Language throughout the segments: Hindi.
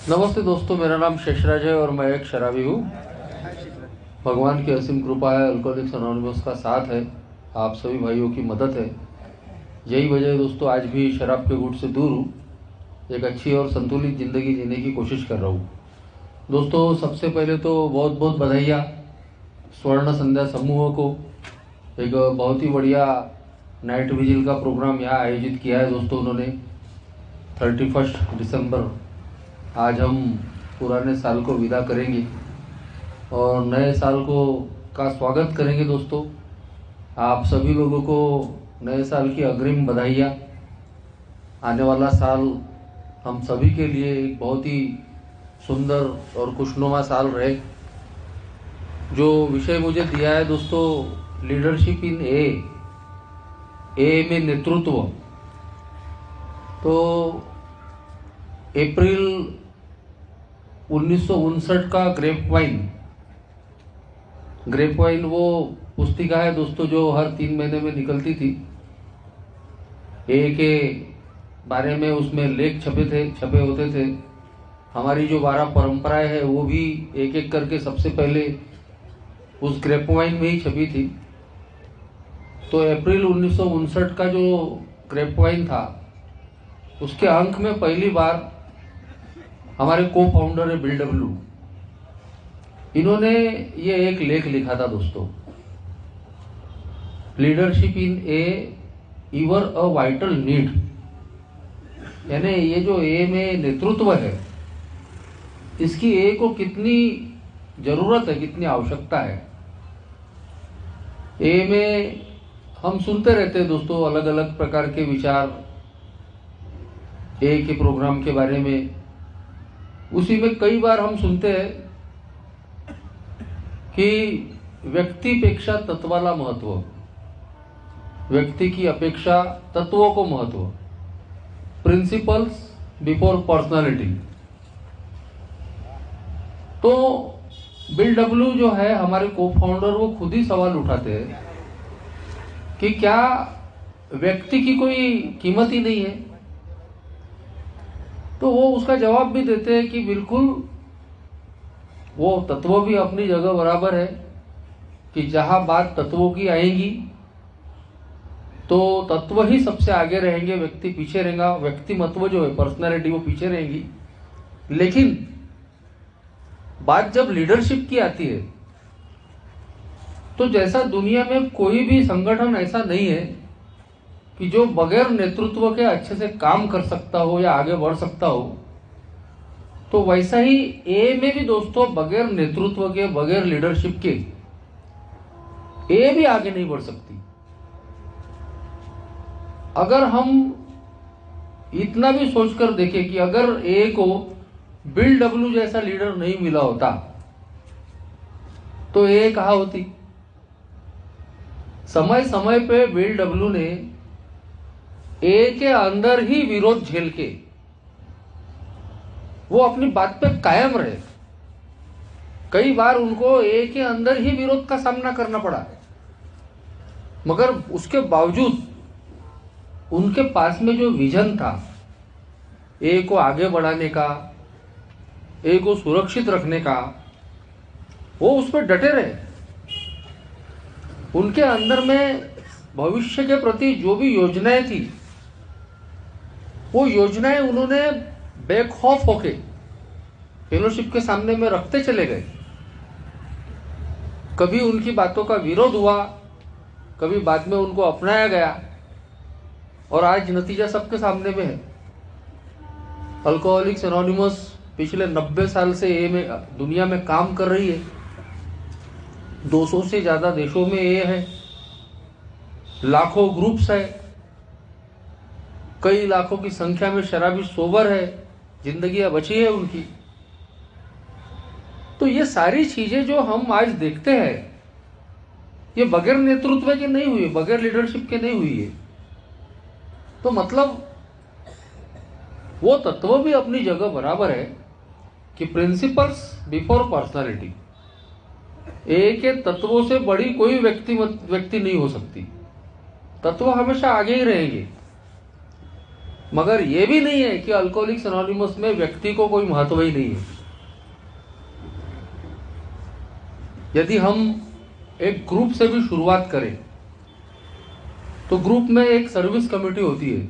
नमस्ते दोस्तों, मेरा नाम शेषराज है और मैं एक शराबी हूँ। भगवान की असीम कृपा है, अल्कोहलिक्स एनोनिमस का साथ है, आप सभी भाइयों की मदद है। यही वजह है दोस्तों, आज भी शराब के गुट से दूर हूँ, एक अच्छी और संतुलित ज़िंदगी जीने की कोशिश कर रहा हूँ। दोस्तों, सबसे पहले तो बहुत बहुत बधाइयाँ स्वर्ण संध्या समूह को। एक बहुत ही बढ़िया नाइट विजिल का प्रोग्राम यहाँ आयोजित किया है दोस्तों उन्होंने। 31 दिसंबर आज हम पुराने साल को विदा करेंगे और नए साल का स्वागत करेंगे दोस्तों। आप सभी लोगों को नए साल की अग्रिम बधाइयाँ। आने वाला साल हम सभी के लिए एक बहुत ही सुंदर और खुशनुमा साल रहे। जो विषय मुझे दिया है दोस्तों, लीडरशिप इन ए में नेतृत्व। तो अप्रैल 1959 का ग्रेपवाइन वो पुस्तिका है दोस्तों जो हर 3 महीने में निकलती थी। ए के बारे में उसमें लेख छपे होते थे। हमारी जो 12 परंपराएं हैं वो भी एक एक करके सबसे पहले उस ग्रेपवाइन में ही छपी थी। तो अप्रैल 1959 का जो ग्रेपवाइन था, उसके अंक में पहली बार हमारे को फाउंडर है बिल डब्ल्यू, इन्होंने ये एक लेख लिखा था दोस्तों, leadership in ईवर a vital need. यानी ये जो ए में नेतृत्व है, इसकी ए को कितनी जरूरत है, कितनी आवश्यकता है। ए में हम सुनते रहते हैं दोस्तों अलग अलग प्रकार के विचार ए के प्रोग्राम के बारे में। उसी में कई बार हम सुनते हैं कि व्यक्तिपेक्षा तत्वाला महत्व, व्यक्ति की अपेक्षा तत्वों को महत्व, प्रिंसिपल्स बिफोर पर्सनालिटी। तो बिल डब्ल्यू जो है हमारे को फाउंडर, वो खुद ही सवाल उठाते हैं कि क्या व्यक्ति की कोई कीमत ही नहीं है। तो वो उसका जवाब भी देते हैं कि बिल्कुल, वो तत्व भी अपनी जगह बराबर है कि जहां बात तत्वों की आएगी तो तत्व ही सबसे आगे रहेंगे, व्यक्ति पीछे रहेगा। व्यक्तिमत्व जो है, पर्सनैलिटी, वो पीछे रहेगी। लेकिन बात जब लीडरशिप की आती है तो जैसा दुनिया में कोई भी संगठन ऐसा नहीं है कि जो बगैर नेतृत्व के अच्छे से काम कर सकता हो या आगे बढ़ सकता हो, तो वैसा ही ए में भी दोस्तों बगैर नेतृत्व के, बगैर लीडरशिप के ए भी आगे नहीं बढ़ सकती। अगर हम इतना भी सोचकर देखें कि अगर ए को बिल डब्ल्यू जैसा लीडर नहीं मिला होता तो ए कहाँ होती। समय समय पे बिल डब्ल्यू ने ए के अंदर ही विरोध झेल के वो अपनी बात पे कायम रहे। कई बार उनको ए के अंदर ही विरोध का सामना करना पड़ा, मगर उसके बावजूद उनके पास में जो विजन था ए को आगे बढ़ाने का, ए को सुरक्षित रखने का, वो उस पर डटे रहे। उनके अंदर में भविष्य के प्रति जो भी योजनाएं थी, वो योजनाएं उन्होंने बेखौफ होके फेलोशिप के सामने में रखते चले गए। कभी उनकी बातों का विरोध हुआ, कभी बाद में उनको अपनाया गया, और आज नतीजा सबके सामने में है। अल्कोहलिक्स एनोनिमस पिछले 90 साल से ए में दुनिया में काम कर रही है। 200 से ज्यादा देशों में ए है, लाखों ग्रुप्स है, कई लाखों की संख्या में शराबी सोबर है, जिंदगियां बची है उनकी। तो ये सारी चीजें जो हम आज देखते हैं, ये बगैर नेतृत्व के नहीं हुई, बगैर लीडरशिप के नहीं हुई है। तो मतलब वो तत्व भी अपनी जगह बराबर है कि प्रिंसिपल्स बिफोर पर्सनालिटी। ए के तत्वों से बड़ी कोई व्यक्ति नहीं हो सकती। तत्व हमेशा आगे ही रहेंगे। मगर ये भी नहीं है कि अल्कोहलिक्स एनोनिमस में व्यक्ति को कोई महत्व ही नहीं है। यदि हम एक ग्रुप से भी शुरुआत करें तो ग्रुप में एक सर्विस कमेटी होती है,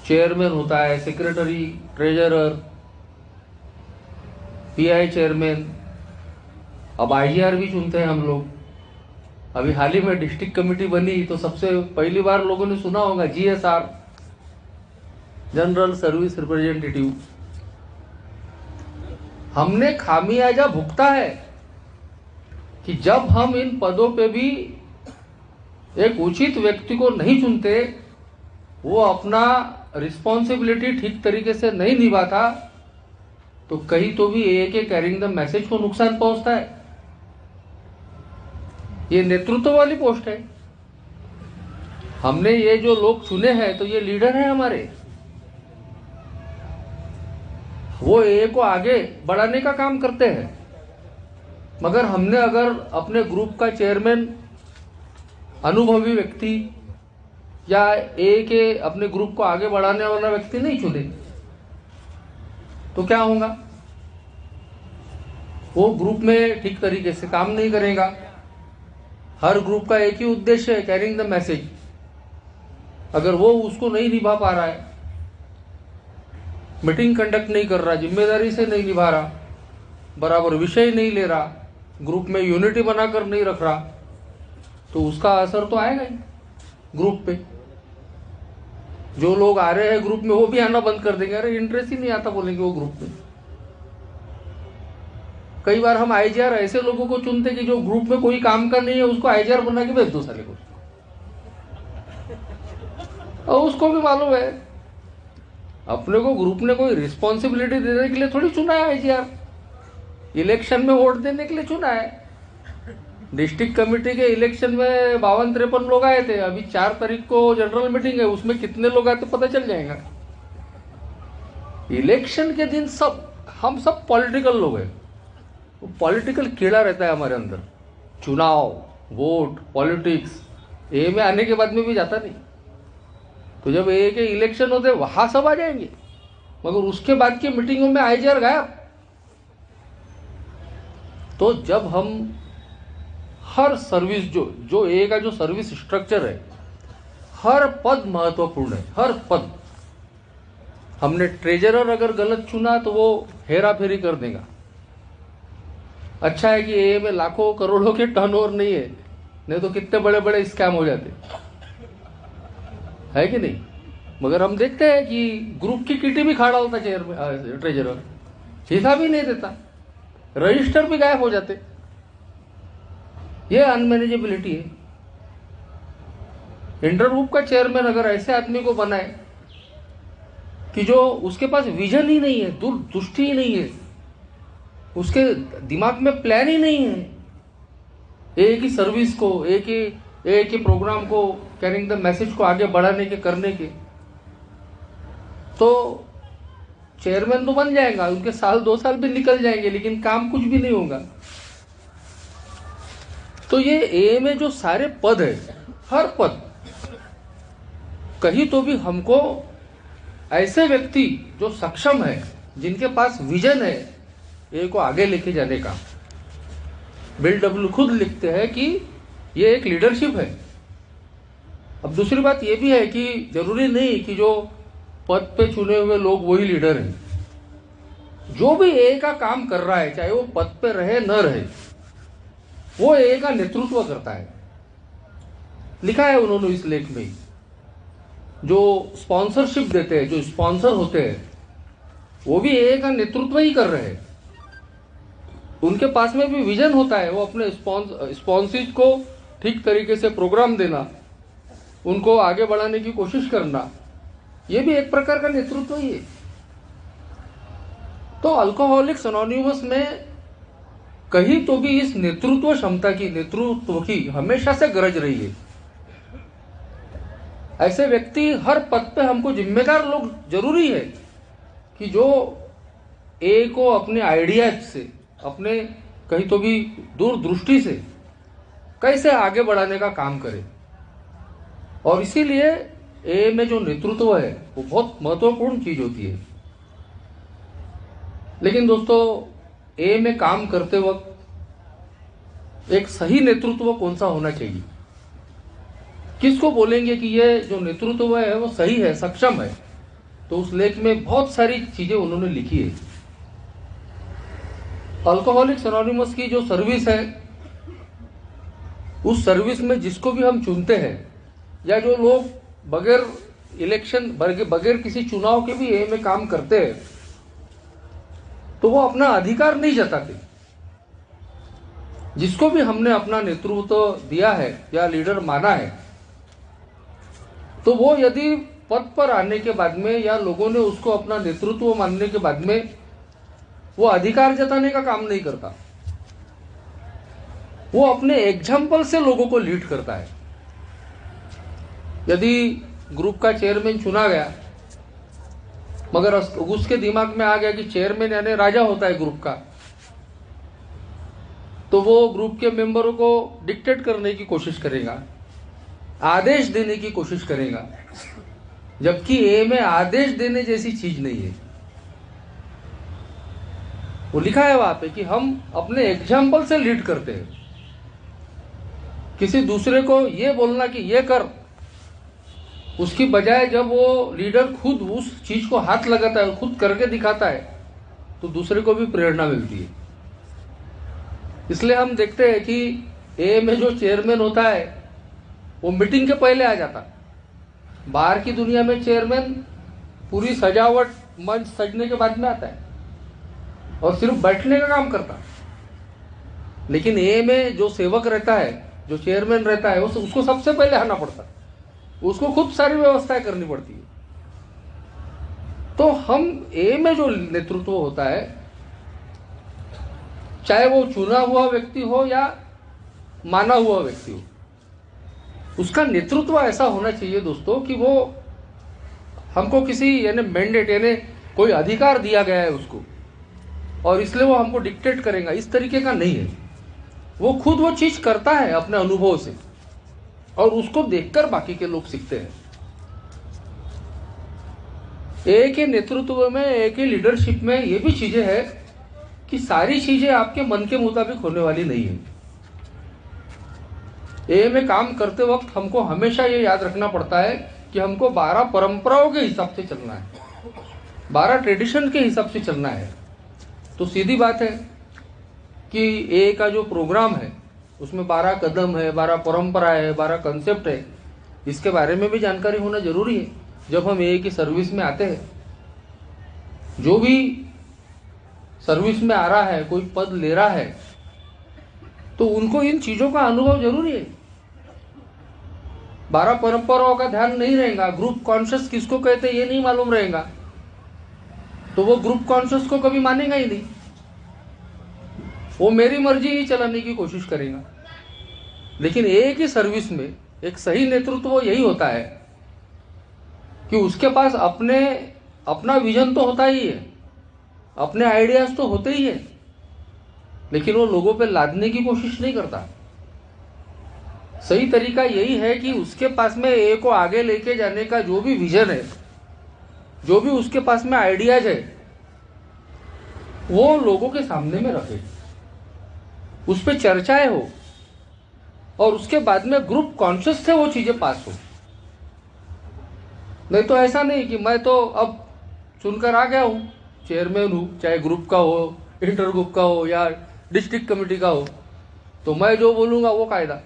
चेयरमैन होता है, सेक्रेटरी, ट्रेजरर, पीआई चेयरमैन, अब आईजीआर भी चुनते हैं हम लोग। अभी हाल ही में डिस्ट्रिक्ट कमेटी बनी तो सबसे पहली बार लोगों ने सुना होगा जीएसआर, जनरल सर्विस रिप्रेजेंटेटिव। हमने खामियाजा भुगता है कि जब हम इन पदों पे भी एक उचित व्यक्ति को नहीं चुनते, वो अपना रिस्पॉन्सिबिलिटी ठीक तरीके से नहीं निभाता, तो कहीं तो भी एक कैरिंग द मैसेज को नुकसान पहुंचता है। ये नेतृत्व वाली पोस्ट है। हमने ये जो लोग चुने हैं तो ये लीडर हैं हमारे, वो ए को आगे बढ़ाने का काम करते हैं। मगर हमने अगर अपने ग्रुप का चेयरमैन अनुभवी व्यक्ति या ए के अपने ग्रुप को आगे बढ़ाने वाला व्यक्ति नहीं चुने तो क्या होगा? वो ग्रुप में ठीक तरीके से काम नहीं करेगा। हर ग्रुप का एक ही उद्देश्य है, कैरिंग द मैसेज। अगर वो उसको नहीं निभा पा रहा है, मीटिंग कंडक्ट नहीं कर रहा, जिम्मेदारी से नहीं निभा रहा, बराबर विषय नहीं ले रहा, ग्रुप में यूनिटी बनाकर नहीं रख रहा, तो उसका असर तो आएगा ही ग्रुप पे। जो लोग आ रहे हैं ग्रुप में वो भी आना बंद कर देंगे, अरे इंटरेस्ट ही नहीं आता बोलेंगे वो ग्रुप में। कई बार हम आईजीआर ऐसे लोगों को चुनते कि जो ग्रुप में कोई काम का नहीं है, उसको आईजीआर बना के भेज दो साले को। और उसको भी मालूम है अपने को ग्रुप ने कोई रिस्पॉन्सिबिलिटी देने के लिए थोड़ी चुना है आईजीआर, इलेक्शन में वोट देने के लिए चुना है। डिस्ट्रिक्ट कमेटी के इलेक्शन में 52-53 लोग आए थे। अभी 4 तारीख को जनरल मीटिंग है, उसमें कितने लोग आए तो पता चल जाएगा। इलेक्शन के दिन हम सब पॉलिटिकल लोग हैं। वो पॉलिटिकल कीड़ा रहता है हमारे अंदर, चुनाव, वोट, पॉलिटिक्स। ए में आने के बाद में भी जाता नहीं। तो जब ए के इलेक्शन होते वहां सब आ जाएंगे, मगर उसके बाद की मीटिंगों में आईजीआर गायब। तो जब हम हर सर्विस जो ए का जो सर्विस स्ट्रक्चर है, हर पद महत्वपूर्ण है, हर पद। हमने ट्रेजरर अगर गलत चुना तो वो हेरा फेरी कर देगा। अच्छा है कि ए में लाखों करोड़ों के टर्नओवर नहीं है, नहीं तो कितने बड़े बड़े स्कैम हो जाते, है कि नहीं? मगर हम देखते हैं कि ग्रुप की किटी भी खड़ा होता ट्रेजरर, हिसाब ही नहीं देता, रजिस्टर भी गायब हो जाते। ये अनमैनेजेबिलिटी है। इंटरग्रुप का चेयरमैन अगर ऐसे आदमी को बनाए कि जो उसके पास विजन ही नहीं है, दूरदृष्टि ही नहीं है, उसके दिमाग में प्लान ही नहीं है, एक ही सर्विस को, एक ही प्रोग्राम को, कैरिंग द मैसेज को आगे बढ़ाने के, करने के, तो चेयरमैन तो बन जाएगा, उनके 1-2 साल भी निकल जाएंगे, लेकिन काम कुछ भी नहीं होगा। तो ये ए में जो सारे पद है, हर पद, कहीं तो भी हमको ऐसे व्यक्ति जो सक्षम है, जिनके पास विजन है ए को आगे लेके जाने का। बिल डब्ल्यू खुद लिखते हैं कि ये एक लीडरशिप है। अब दूसरी बात ये भी है कि जरूरी नहीं कि जो पद पे चुने हुए लोग वही लीडर हैं। जो भी ए का काम कर रहा है, चाहे वो पद पे रहे न रहे, वो ए का नेतृत्व करता है। लिखा है उन्होंने इस लेख में। जो स्पॉन्सरशिप देते हैं, जो स्पॉन्सर होते हैं, वो भी ए का नेतृत्व ही कर रहे हैं। उनके पास में भी विजन होता है, वो अपने स्पॉन्सर्स को ठीक तरीके से प्रोग्राम देना, उनको आगे बढ़ाने की कोशिश करना, ये भी एक प्रकार का नेतृत्व ही है। तो अल्कोहलिक्स एनोनिमस में कहीं तो भी इस नेतृत्व क्षमता की, नेतृत्व की हमेशा से गरज रही है। ऐसे व्यक्ति हर पद पे हमको जिम्मेदार लोग जरूरी है कि जो ए को अपने आइडियाज से, अपने कहीं तो भी दूरदृष्टि से कैसे आगे बढ़ाने का काम करे। और इसीलिए ए में जो नेतृत्व है वो बहुत महत्वपूर्ण चीज होती है। लेकिन दोस्तों, ए में काम करते वक्त एक सही नेतृत्व कौन सा होना चाहिए? किसको बोलेंगे कि ये जो नेतृत्व है वो सही है, सक्षम है? तो उस लेख में बहुत सारी चीजें उन्होंने लिखी है। अल्कोहलिक्स एनोनिमस की जो सर्विस है, उस सर्विस में जिसको भी हम चुनते हैं, या जो लोग बगैर इलेक्शन, बगैर किसी चुनाव के भी ए में काम करते हैं, तो वो अपना अधिकार नहीं जताते। जिसको भी हमने अपना नेतृत्व दिया है या लीडर माना है, तो वो यदि पद पर आने के बाद में या लोगों ने उसको अपना नेतृत्व मानने के बाद में वो अधिकार जताने का काम नहीं करता, वो अपने एग्जाम्पल से लोगों को लीड करता है। यदि ग्रुप का चेयरमैन चुना गया, मगर उसके दिमाग में आ गया कि चेयरमैन यानी राजा होता है ग्रुप का, तो वो ग्रुप के मेंबरों को डिक्टेट करने की कोशिश करेगा, आदेश देने की कोशिश करेगा, जबकि ए में आदेश देने जैसी चीज नहीं है। वो लिखा है वहां पे कि हम अपने एग्जाम्पल से लीड करते हैं। किसी दूसरे को ये बोलना कि ये कर, उसकी बजाय जब वो लीडर खुद उस चीज को हाथ लगाता है, खुद करके दिखाता है, तो दूसरे को भी प्रेरणा मिलती है। इसलिए हम देखते हैं कि ए में जो चेयरमैन होता है वो मीटिंग के पहले आ जाता। बाहर की दुनिया में चेयरमैन पूरी सजावट, मंच सजने के बाद में आता है और सिर्फ बैठने का काम करता। लेकिन ए में जो सेवक रहता है, जो चेयरमैन रहता है, उसको सबसे पहले आना पड़ता, उसको खुद सारी व्यवस्थाएं करनी पड़ती है। तो हम ए में जो नेतृत्व होता है, चाहे वो चुना हुआ व्यक्ति हो या माना हुआ व्यक्ति हो, उसका नेतृत्व ऐसा होना चाहिए दोस्तों कि वो हमको किसी यानी मैंडेट यानी कोई अधिकार दिया गया है उसको, और इसलिए वो हमको डिक्टेट करेगा, इस तरीके का नहीं है। वो खुद वो चीज करता है अपने अनुभव से, और उसको देखकर बाकी के लोग सीखते हैं। एक ही नेतृत्व में, एक ही लीडरशिप में ये भी चीजें हैं कि सारी चीजें आपके मन के मुताबिक होने वाली नहीं है। ए में काम करते वक्त हमको हमेशा ये याद रखना पड़ता है कि हमको 12 परंपराओं के हिसाब से चलना है, 12 ट्रेडिशन के हिसाब से चलना है। तो सीधी बात है कि ए का जो प्रोग्राम है उसमें 12 कदम है, 12 परंपरा है, 12 कंसेप्ट है। इसके बारे में भी जानकारी होना जरूरी है जब हम ए की सर्विस में आते हैं। जो भी सर्विस में आ रहा है, कोई पद ले रहा है, तो उनको इन चीजों का अनुभव जरूरी है। 12 परंपराओं का ध्यान नहीं रहेगा, ग्रुप कॉन्शियस किसको कहते हैं ये नहीं मालूम रहेगा, तो वो ग्रुप कॉन्शियस को कभी मानेगा ही नहीं, वो मेरी मर्जी ही चलाने की कोशिश करेगा। लेकिन एक ही सर्विस में एक सही नेतृत्व यही होता है कि उसके पास अपना विजन तो होता ही है, अपने आइडियाज तो होते ही है, लेकिन वो लोगों पे लादने की कोशिश नहीं करता। सही तरीका यही है कि उसके पास में ए को आगे लेके जाने का जो भी विजन है, जो भी उसके पास में आइडियाज है, वो लोगों के सामने में रखे, उस पर चर्चाएं हो, और उसके बाद में ग्रुप कॉन्शियस से वो चीजें पास हो। नहीं तो ऐसा नहीं कि मैं तो अब चुनकर आ गया हूं, चेयरमैन हूं, चाहे ग्रुप का हो, इंटर ग्रुप का हो या डिस्ट्रिक्ट कमेटी का हो, तो मैं जो बोलूंगा वो कायदा।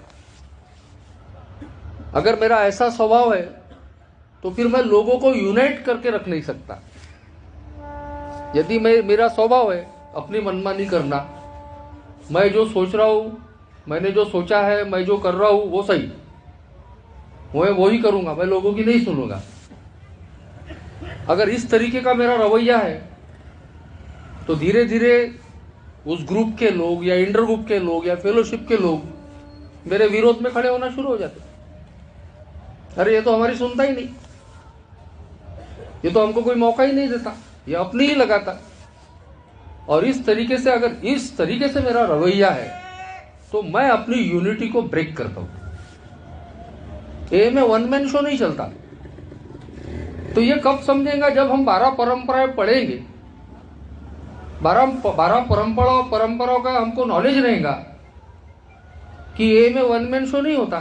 अगर मेरा ऐसा स्वभाव है तो फिर मैं लोगों को यूनाइट करके रख नहीं सकता। यदि मेरा स्वभाव है अपनी मनमानी करना, मैं जो सोच रहा हूं, मैंने जो सोचा है, मैं जो कर रहा हूं वो सही, मैं वही करूंगा, मैं लोगों की नहीं सुनूंगा। अगर इस तरीके का मेरा रवैया है तो धीरे धीरे उस ग्रुप के लोग या इंटर ग्रुप के लोग या फेलोशिप के लोग मेरे विरोध में खड़े होना शुरू हो जाते। अरे ये तो हमारी सुनता ही नहीं, ये तो हमको कोई मौका ही नहीं देता, ये अपनी ही लगाता। और इस तरीके से अगर इस तरीके से मेरा रवैया है तो मैं अपनी यूनिटी को ब्रेक करता हूं। ए में वन मैन शो नहीं चलता, तो ये कब समझेंगे जब हम 12 परंपराएं पढ़ेंगे, 12 परंपराओं का हमको नॉलेज रहेगा कि ए में वन मैन शो नहीं होता।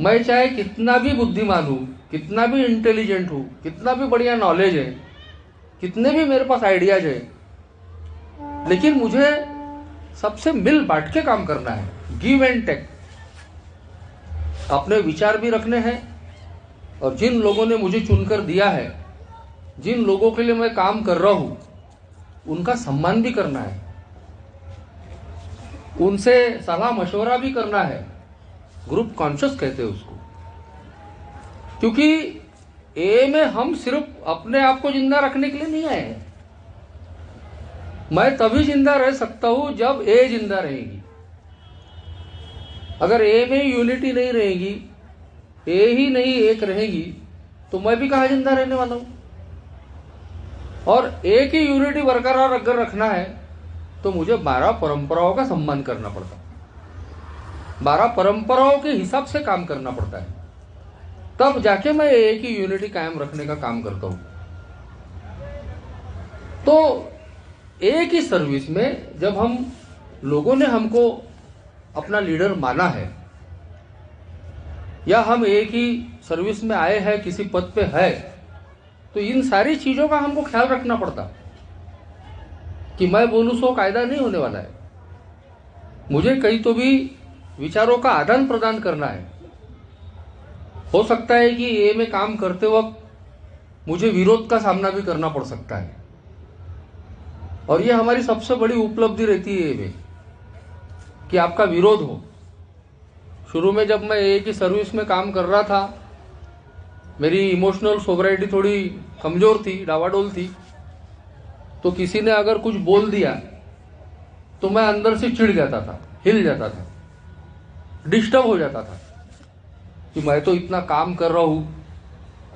मैं चाहे कितना भी बुद्धिमान हूं, कितना भी इंटेलिजेंट हूं, कितना भी बढ़िया नॉलेज है, कितने भी मेरे पास आइडियाज है, लेकिन मुझे सबसे मिल बांट के काम करना है, गिव एंड टेक। अपने विचार भी रखने हैं और जिन लोगों ने मुझे चुनकर दिया है, जिन लोगों के लिए मैं काम कर रहा हूं, उनका सम्मान भी करना है, उनसे सलाह मशवरा भी करना है। ग्रुप कॉन्शियस कहते हैं उसको। क्योंकि ए में हम सिर्फ अपने आप को जिंदा रखने के लिए नहीं आए हैं। मैं तभी जिंदा रह सकता हूं जब ए जिंदा रहेगी। अगर ए में यूनिटी नहीं रहेगी, ए ही नहीं एक रहेगी, तो मैं भी कहां जिंदा रहने वाला हूं। और ए की यूनिटी बरकरार अगर रखना है तो मुझे 12 परंपराओं का सम्मान करना पड़ता है, 12 परंपराओं के हिसाब से काम करना पड़ता है, तब जाके मैं ए की यूनिटी कायम रखने का काम करता हूं। तो ए की सर्विस में जब हम लोगों ने हमको अपना लीडर माना है, या हम ए की सर्विस में आए हैं, किसी पद पे है, तो इन सारी चीजों का हमको ख्याल रखना पड़ता कि मैं बोलूं सो कायदा नहीं होने वाला है। मुझे कहीं तो भी विचारों का आदान प्रदान करना है। हो सकता है कि ए में काम करते वक्त मुझे विरोध का सामना भी करना पड़ सकता है, और ये हमारी सबसे बड़ी उपलब्धि रहती है ए में कि आपका विरोध हो। शुरू में जब मैं ए की सर्विस में काम कर रहा था, मेरी इमोशनल सोबराइटी थोड़ी कमजोर थी, डावाडोल थी, तो किसी ने अगर कुछ बोल दिया तो मैं अंदर से चिढ़ जाता था, हिल जाता था, डिस्टर्ब हो जाता था कि मैं तो इतना काम कर रहा हूं,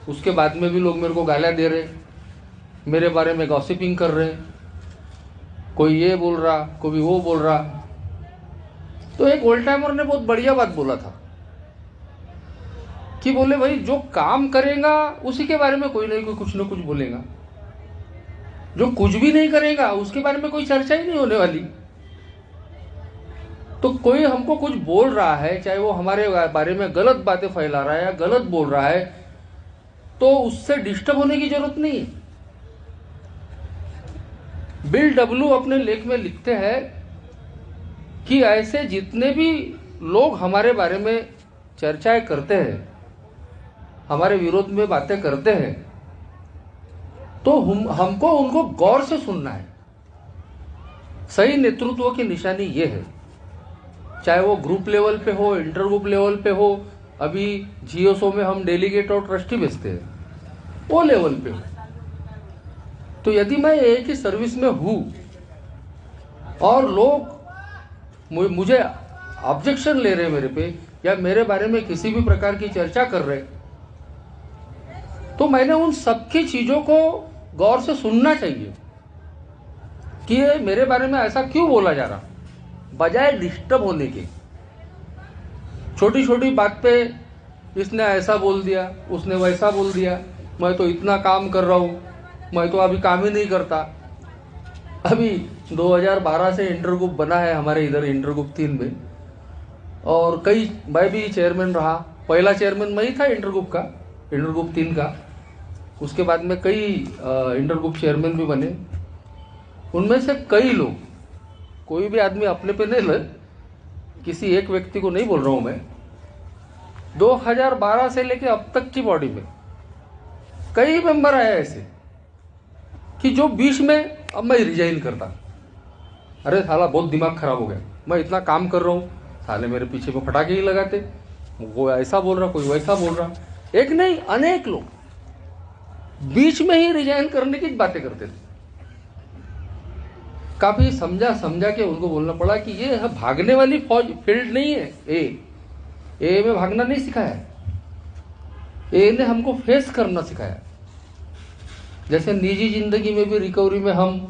उसके बाद में भी लोग मेरे को गालियां दे रहे, मेरे बारे में गॉसिपिंग कर रहे, कोई ये बोल रहा, कोई वो बोल रहा। तो एक ओल्ड टाइमर ने बहुत बढ़िया बात बोला था कि बोले भाई, जो काम करेगा उसी के बारे में कोई नहीं कोई कुछ न कुछ बोलेगा, जो कुछ भी नहीं करेगा उसके बारे में कोई चर्चा ही नहीं होने वाली। तो कोई हमको कुछ बोल रहा है, चाहे वो हमारे बारे में गलत बातें फैला रहा है या गलत बोल रहा है, तो उससे डिस्टर्ब होने की जरूरत नहीं है। बिल डब्ल्यू अपने लेख में लिखते हैं कि ऐसे जितने भी लोग हमारे बारे में चर्चाएं करते हैं, हमारे विरोध में बातें करते हैं, तो हमको उनको गौर से सुनना है। सही नेतृत्व की निशानी ये है, चाहे वो ग्रुप लेवल पे हो, इंटर ग्रुप लेवल पे हो, अभी जीएसओ में हम डेलीगेट और ट्रस्टी भेजते हैं, वो लेवल पे हो। तो यदि मैं ए की सर्विस में हूं और लोग मुझे ऑब्जेक्शन ले रहे मेरे पे, या मेरे बारे में किसी भी प्रकार की चर्चा कर रहे, तो मैंने उन सबकी चीजों को गौर से सुनना चाहिए कि ये मेरे बारे में ऐसा क्यों बोला जा रहा, बजाय डिस्टर्ब होने के। छोटी छोटी बात पे इसने ऐसा बोल दिया, उसने वैसा बोल दिया, मैं तो इतना काम कर रहा हूं, मैं तो अभी काम ही नहीं करता। अभी 2012 से इंटर ग्रुप बना है हमारे इधर, इंटर ग्रुप 3 में, और मैं भी चेयरमैन रहा। पहला चेयरमैन मैं ही था इंटर ग्रुप का, इंटर ग्रुप 3 का। उसके बाद में कई इंटर ग्रुप चेयरमैन भी बने। उनमें से कई लोग, कोई भी आदमी अपने पे नहीं ले, किसी एक व्यक्ति को नहीं बोल रहा हूं मैं, 2012 से लेकर अब तक की बॉडी में कई मेंबर आए ऐसे कि जो बीच में अब मैं रिजाइन करता, अरे साला बहुत दिमाग खराब हो गया, मैं इतना काम कर रहा हूँ, साले मेरे पीछे में फटाके ही लगाते, वो ऐसा बोल रहा, कोई वैसा बोल रहा। एक नहीं अनेक लोग बीच में ही रिजाइन करने की बातें करते थे। काफी समझा के उनको बोलना पड़ा कि ये भागने वाली फील्ड नहीं है। ए में भागना नहीं सिखाया, ए ने हमको फेस करना सिखाया। जैसे निजी जिंदगी में भी रिकवरी में हम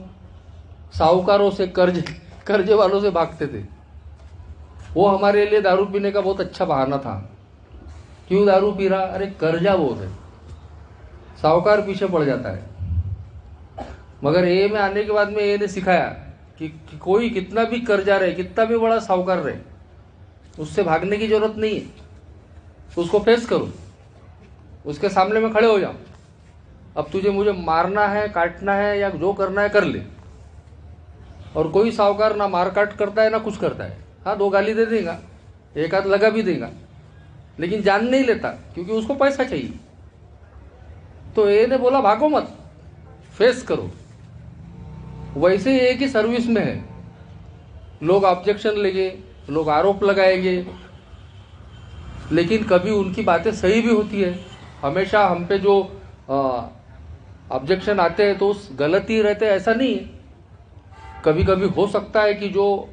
साहूकारों से, कर्जे वालों से भागते थे, वो हमारे लिए दारू पीने का बहुत अच्छा बहाना था। क्यों दारू पी रहा? अरे कर्जा बहुत है, साहूकार पीछे पड़ जाता है। मगर ए में आने के बाद में ए ने सिखाया कि कोई कितना भी कर्जा रहे, कितना भी बड़ा साहूकार रहे, उससे भागने की जरूरत नहीं है। उसको फेस करो, उसके सामने में खड़े हो जाओ। अब तुझे मुझे मारना है, काटना है या जो करना है कर ले। और कोई साहूकार ना मार काट करता है ना कुछ करता है। हाँ, 2 गाली दे देगा, एक हाथ लगा भी देगा, लेकिन जान नहीं लेता क्योंकि उसको पैसा चाहिए। तो ए ने बोला भागो मत, फेस करो। वैसे ए की सर्विस में है, लोग ऑब्जेक्शन लेंगे, लोग आरोप लगाएंगे, लेकिन कभी उनकी बातें सही भी होती है। हमेशा हम पे जो ऑब्जेक्शन आते हैं तो उस गलत ही रहते हैं, ऐसा नहीं है। कभी कभी हो सकता है कि जो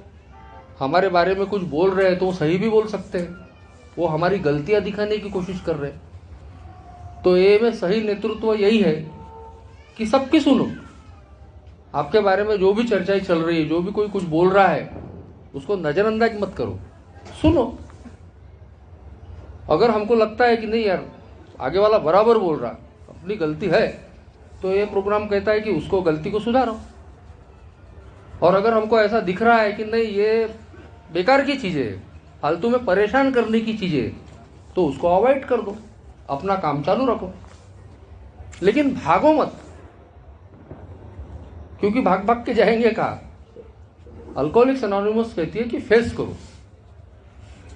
हमारे बारे में कुछ बोल रहे हैं तो वो सही भी बोल सकते हैं, वो हमारी गलतियां दिखाने की कोशिश कर रहे हैं। तो ए में सही नेतृत्व यही है कि सबकी सुनो। आपके बारे में जो भी चर्चाएं चल रही है, जो भी कोई कुछ बोल रहा है, उसको नजरअंदाज मत करो, सुनो। अगर हमको लगता है कि नहीं यार आगे वाला बराबर बोल रहा, अपनी गलती है, तो ये प्रोग्राम कहता है कि उसको गलती को सुधारो। और अगर हमको ऐसा दिख रहा है कि नहीं ये बेकार की चीजें है, फालतू में परेशान करने की चीजें है, तो उसको अवॉइड कर दो, अपना काम चालू रखो, लेकिन भागो मत, क्योंकि भाग भाग के जाएंगे कहाँ। अल्कोहलिक्स एनोनिमस कहती है कि फेस करो।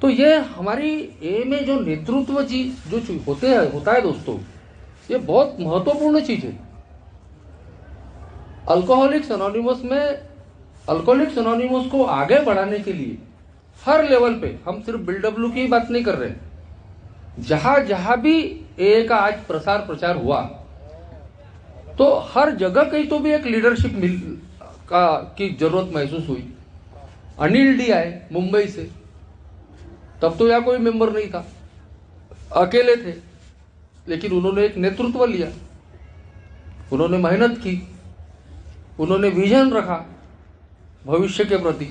तो ये हमारी ए में जो नेतृत्व जी जो होता है दोस्तों, ये बहुत महत्वपूर्ण चीज है। अल्कोहलिक्स एनोनिमस को आगे बढ़ाने के लिए हर लेवल पे, हम सिर्फ BW की बात नहीं कर रहे, जहां जहां भी ए का आज प्रसार प्रचार हुआ, तो हर जगह कहीं तो भी एक लीडरशिप की जरूरत महसूस हुई। अनिल डी आए मुंबई से, तब तो यहाँ कोई मेंबर नहीं था, अकेले थे, लेकिन उन्होंने एक नेतृत्व लिया, उन्होंने मेहनत की, उन्होंने विजन रखा भविष्य के प्रति।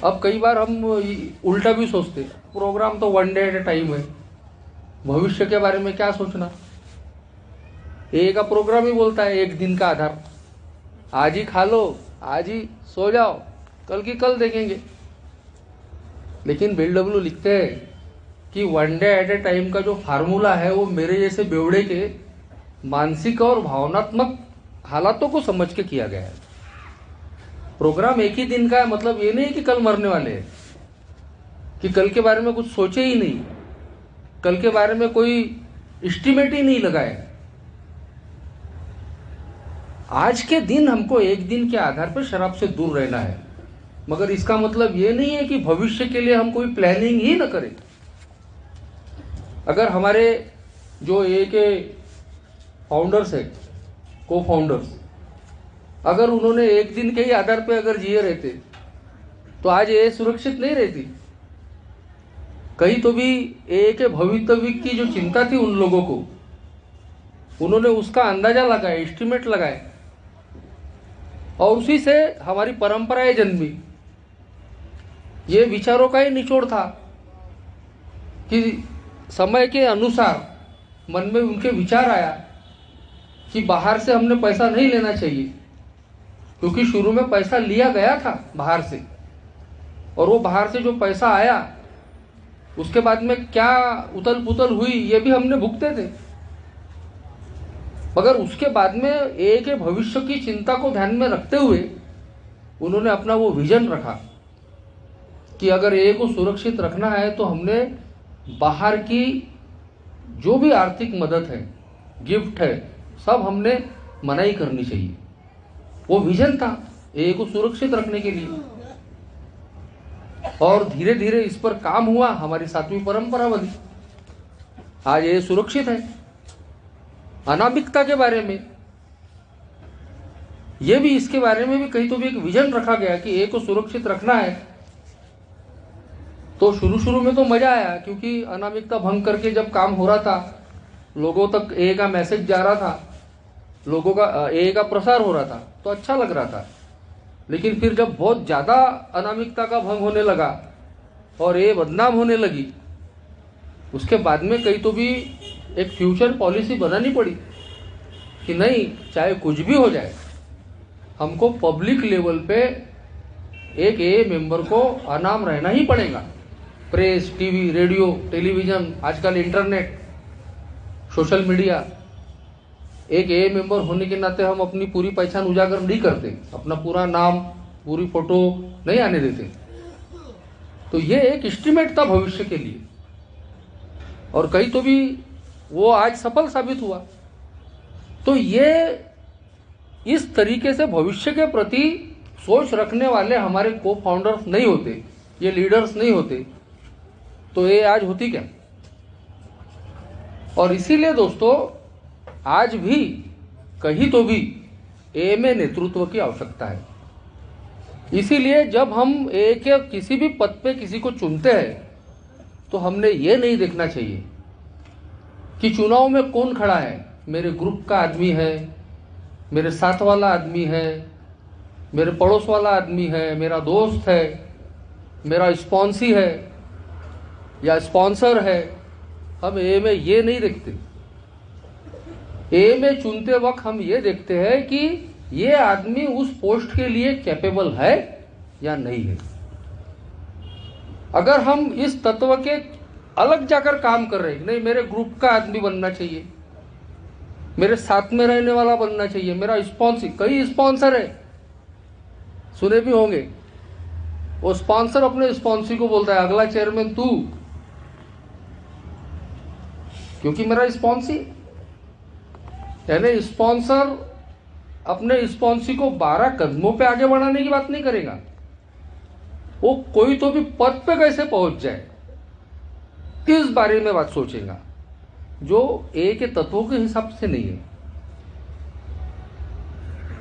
अब कई बार हम उल्टा भी सोचते, प्रोग्राम तो 1 डे एट ए टाइम है, भविष्य के बारे में क्या सोचना। ए का प्रोग्राम ही बोलता है 1 दिन का आधार, आज ही खा लो, आज ही सो जाओ, कल की कल देखेंगे। लेकिन BW लिखते हैं कि 1 डे एट ए टाइम का जो फार्मूला है वो मेरे जैसे बेवड़े के मानसिक और भावनात्मक हालातों को समझ के किया गया है। प्रोग्राम 1 ही दिन का है, मतलब ये नहीं कि कल मरने वाले हैं, कि कल के बारे में कुछ सोचे ही नहीं, कल के बारे में कोई एस्टिमेट ही नहीं लगाए। आज के दिन हमको 1 दिन के आधार पर शराब से दूर रहना है, मगर इसका मतलब ये नहीं है कि भविष्य के लिए हम कोई प्लानिंग ही न करें। अगर हमारे जो ए के फाउंडर्स है, को फाउंडर्स, अगर उन्होंने 1 दिन के ही आधार पे अगर जिए रहते तो आज ए सुरक्षित नहीं रहती। कहीं तो भी ए के भविष्य की जो चिंता थी उन लोगों को, उन्होंने उसका अंदाजा लगाया, एस्टिमेट लगाए, और उसी से हमारी परंपराएं जन्मी। ये विचारों का ही निचोड़ था कि समय के अनुसार मन में उनके विचार आया कि बाहर से हमने पैसा नहीं लेना चाहिए, क्योंकि शुरू में पैसा लिया गया था बाहर से, और वो बाहर से जो पैसा आया उसके बाद में क्या उथल पुथल हुई ये भी हमने भुगते थे। मगर उसके बाद में ए के भविष्य की चिंता को ध्यान में रखते हुए उन्होंने अपना वो विजन रखा कि अगर ए को सुरक्षित रखना है तो हमने बाहर की जो भी आर्थिक मदद है, गिफ्ट है, सब हमने मनाही करनी चाहिए। वो विजन था ए को सुरक्षित रखने के लिए, और धीरे धीरे इस पर काम हुआ, हमारी 7वीं परंपरा बनी। आज ए सुरक्षित है। अनामिकता के बारे में ये भी, इसके बारे में भी कहीं तो भी एक विजन रखा गया कि ए को सुरक्षित रखना है। तो शुरू में तो मजा आया, क्योंकि अनामिकता भंग करके जब काम हो रहा था, लोगों तक ए का मैसेज जा रहा था, लोगों का ए का प्रसार हो रहा था, तो अच्छा लग रहा था। लेकिन फिर जब बहुत ज्यादा अनामिकता का भंग होने लगा और ए बदनाम होने लगी, उसके बाद में कहीं तो भी एक फ्यूचर पॉलिसी बनानी पड़ी कि नहीं, चाहे कुछ भी हो जाए, हमको पब्लिक लेवल पे एक ए मेंबर को अनाम रहना ही पड़ेगा। प्रेस, टीवी, रेडियो, टेलीविजन, आजकल इंटरनेट, सोशल मीडिया, एक ए मेंबर होने के नाते हम अपनी पूरी पहचान उजागर नहीं करते, अपना पूरा नाम, पूरी फोटो नहीं आने देते। तो ये एक एस्टिमेट था भविष्य के लिए, और कहीं तो भी वो आज सफल साबित हुआ। तो ये इस तरीके से भविष्य के प्रति सोच रखने वाले हमारे को फाउंडर्स नहीं होते, ये लीडर्स नहीं होते, तो ये आज होती क्या। और इसीलिए दोस्तों, आज भी कहीं तो भी ए में नेतृत्व की आवश्यकता है। इसीलिए जब हम ए के किसी भी पद पे किसी को चुनते हैं, तो हमने ये नहीं देखना चाहिए कि चुनाव में कौन खड़ा है, मेरे ग्रुप का आदमी है, मेरे साथ वाला आदमी है, मेरे पड़ोस वाला आदमी है, मेरा दोस्त है, मेरा स्पॉन्सी है या स्पॉन्सर है। हम ए में ये नहीं देखते। ए में चुनते वक्त हम ये देखते हैं कि ये आदमी उस पोस्ट के लिए कैपेबल है या नहीं है। अगर हम इस तत्व के अलग जाकर काम कर रहे हैं, नहीं मेरे ग्रुप का आदमी बनना चाहिए, मेरे साथ में रहने वाला बनना चाहिए, मेरा स्पॉन्सर, कई स्पॉन्सर है, सुने भी होंगे, वो स्पॉन्सर अपने स्पॉन्सर को बोलता है अगला चेयरमैन तू, क्योंकि मेरा स्पॉन्सर, यानी स्पॉन्सर अपने स्पॉन्सर को 12 कदमों पे आगे बढ़ाने की बात नहीं करेगा, वो कोई तो भी पद पे कैसे पहुंच जाए इस बारे में बात सोचेगा, जो ए के तत्वों के हिसाब से नहीं है।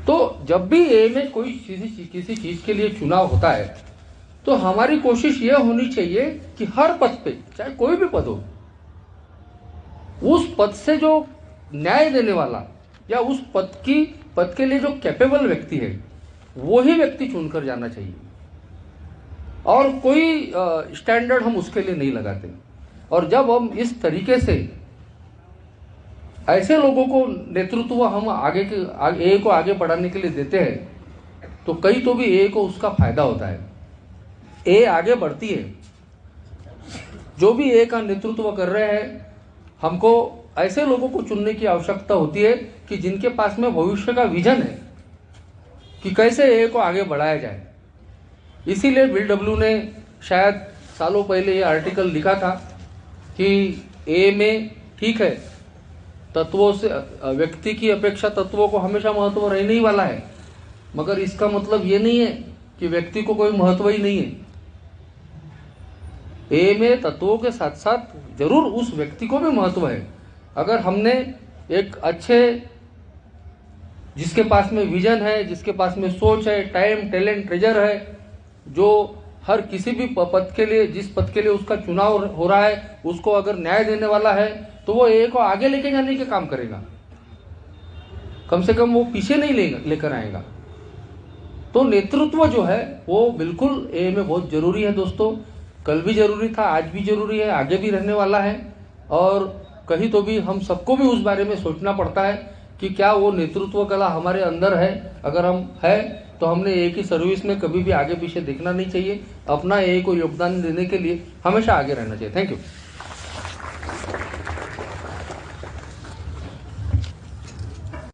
तो जब भी ए में कोई किसी चीज के लिए चुनाव होता है, तो हमारी कोशिश यह होनी चाहिए कि हर पद पे, चाहे कोई भी पद हो, उस पद से जो न्याय देने वाला या उस पद के लिए जो कैपेबल व्यक्ति है, वो ही व्यक्ति चुनकर जाना चाहिए, और कोई स्टैंडर्ड हम उसके लिए नहीं लगाते। और जब हम इस तरीके से ऐसे लोगों को नेतृत्व हम ए को आगे बढ़ाने के लिए देते हैं, तो कहीं तो भी ए को उसका फायदा होता है, ए आगे बढ़ती है। जो भी ए का नेतृत्व कर रहे हैं, हमको ऐसे लोगों को चुनने की आवश्यकता होती है कि जिनके पास में भविष्य का विजन है कि कैसे ए को आगे बढ़ाया जाए। इसीलिए बिल डब्ल्यू ने शायद सालों पहले ये आर्टिकल लिखा था कि ए में ठीक है, तत्वों से व्यक्ति की अपेक्षा तत्वों को हमेशा महत्व रहने ही वाला है, मगर इसका मतलब ये नहीं है कि व्यक्ति को कोई महत्व ही नहीं है। ए में तत्वों के साथ साथ जरूर उस व्यक्ति को भी महत्व है। अगर हमने एक अच्छे, जिसके पास में विजन है, जिसके पास में सोच है, टाइम, टैलेंट, ट्रेजर है, जो हर किसी भी पद के लिए, जिस पद के लिए उसका चुनाव हो रहा है, उसको अगर न्याय देने वाला है, तो वो ए को आगे लेके जाने के काम करेगा, कम से कम वो पीछे नहीं लेकर आएगा। तो नेतृत्व जो है वो बिल्कुल ए में बहुत जरूरी है दोस्तों। कल भी जरूरी था, आज भी जरूरी है, आगे भी रहने वाला है। और कहीं तो भी हम सबको भी उस बारे में सोचना पड़ता है कि क्या वो नेतृत्व कला हमारे अंदर है। अगर हम है तो हमने ए की सर्विस में कभी भी आगे पीछे देखना नहीं चाहिए, अपना ए को योगदान देने के लिए हमेशा आगे रहना चाहिए। Thank you.